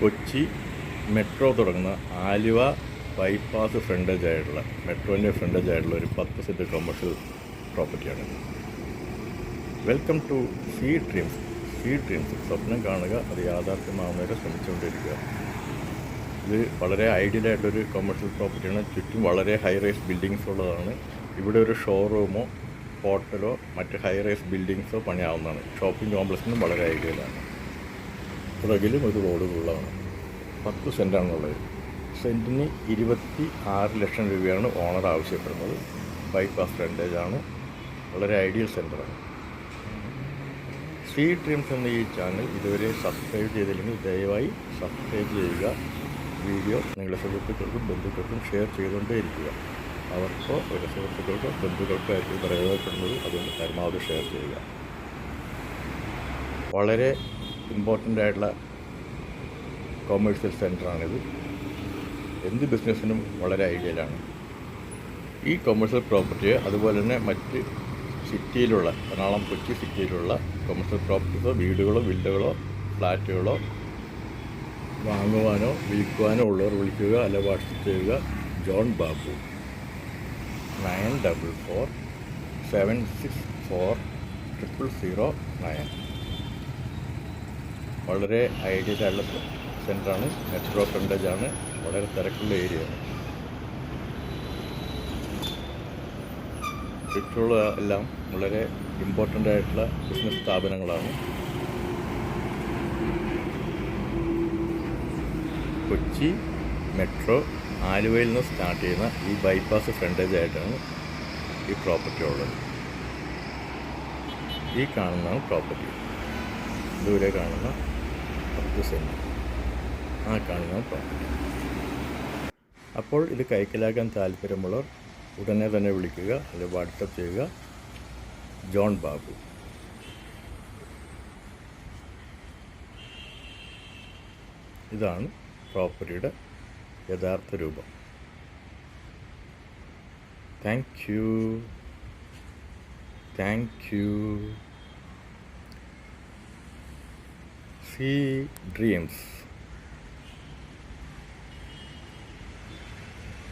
Kochi metro തുടങ്ങുന്ന Aluva bypass frontage ആയിട്ടുള്ള മെട്രോൻ്റെ frontage ആയിട്ടുള്ള ഒരു 10 സെൻറ്റ് കൊമേഴ്ഷ്യൽ പ്രോപ്പർട്ടിയാണ്. Welcome to see dreams. സ്വപ്നം കാണുക, അത് യാഥാർത്ഥ്യമാവുന്നവരെ ശ്രമിച്ചുകൊണ്ടിരിക്കുക. ഇത് വളരെ ഐഡിയൽ ആയിട്ടൊരു കൊമേഴ്ഷ്യൽ പ്രോപ്പർട്ടിയാണ്. ചുറ്റും വളരെ ഹൈ റൈസ് ബിൽഡിങ്സ് ഉള്ളതാണ്. ഇവിടെ ഒരു ഷോറൂമോ ഹോട്ടലോ മറ്റ് ഹൈ റൈസ് ബിൽഡിങ്സോ പണിയാവുന്നതാണ്. ഷോപ്പിംഗ് കോംപ്ലക്സിനും വളരെ ഐഡിയലാണ്. പുറകിലും ഒരു റോഡുകളാണ്. 10 സെൻറ്റാണുള്ളത്. സെൻറ്റിന് 26 ലക്ഷം രൂപയാണ് ഓണർ ആവശ്യപ്പെടുന്നത്. ബൈപ്പാസ് ഫ്രണ്ടേജാണ്. വളരെ ഐഡിയൽ സെൻറ്ററാണ്. സീ ഡ്രീംസ് എന്ന ഈ ചാനൽ ഇതുവരെ സബ്സ്ക്രൈബ് ചെയ്തില്ലെങ്കിൽ ദയവായി സബ്സ്ക്രൈബ് ചെയ്യുക. വീഡിയോ നിങ്ങളുടെ സുഹൃത്തുക്കൾക്കും ബന്ധുക്കൾക്കും ഷെയർ ചെയ്തുകൊണ്ടേയിരിക്കുക. അവർക്കോ അവരുടെ സുഹൃത്തുക്കൾക്കോ ബന്ധുക്കൾക്കോ ആയിട്ട് പ്രയോജനപ്പെടുന്നത് അതുകൊണ്ട് പരമാവധി ഷെയർ ചെയ്യുക. വളരെ ഇമ്പോർട്ടൻ്റ് ആയിട്ടുള്ള കൊമേഴ്ഷ്യൽ സെൻറ്ററാണിത്. എന്ത് ബിസിനസ്സിനും വളരെ ഐഡിയലാണ്. ഈ കൊമേഴ്ഷ്യൽ പ്രോപ്പർട്ടിയെ അതുപോലെ തന്നെ മറ്റ് സിറ്റിയിലുള്ള എറണാകുളം കൊച്ചി സിറ്റിയിലുള്ള കൊമേഴ്ഷ്യൽ പ്രോപ്പർട്ടീസോ വീടുകളോ വില്ലകളോ ഫ്ലാറ്റുകളോ വാങ്ങുവാനോ വിൽക്കുവാനോ ഉള്ളവർ വിളിക്കുക, അല്ല വാട്സപ്പ് ചെയ്യുക. ജോൺ ബാബു 9447640009. വളരെ ഐഡിയൽ ആയിട്ടുള്ള സെൻറ്ററാണ്. മെട്രോ ഫ്രണ്ടേജാണ്. വളരെ തിരക്കുള്ള ഏരിയയാണ്. ചുറ്റുമുള്ള എല്ലാം വളരെ ഇമ്പോർട്ടൻ്റ് ആയിട്ടുള്ള ബിസിനസ് സ്ഥാപനങ്ങളാണ്. കൊച്ചി മെട്രോ ആലുവയിൽ നിന്ന് സ്റ്റാർട്ട് ചെയ്യുന്ന ഈ ബൈപ്പാസ് ഫ്രണ്ടേജ് ആയിട്ടാണ് ഈ പ്രോപ്പർട്ടി ഉള്ളത്. ഈ കാണുന്നതാണ് പ്രോപ്പർട്ടി. ദൂരെ കാണുന്ന 10 സെൻറ്റ്. ആ കാണുന്ന പ്രോപ്പർട്ടി. അപ്പോൾ ഇത് കൈക്കലാക്കാൻ താല്പര്യമുള്ളവർ ഉടനെ തന്നെ വിളിക്കുക, അല്ലെങ്കിൽ വാട്സപ്പ് ചെയ്യുക. ജോൺ ബാബു. ഇതാണ് പ്രോപ്പർട്ടിയുടെ യഥാർത്ഥ രൂപം. Thank you. See dreams.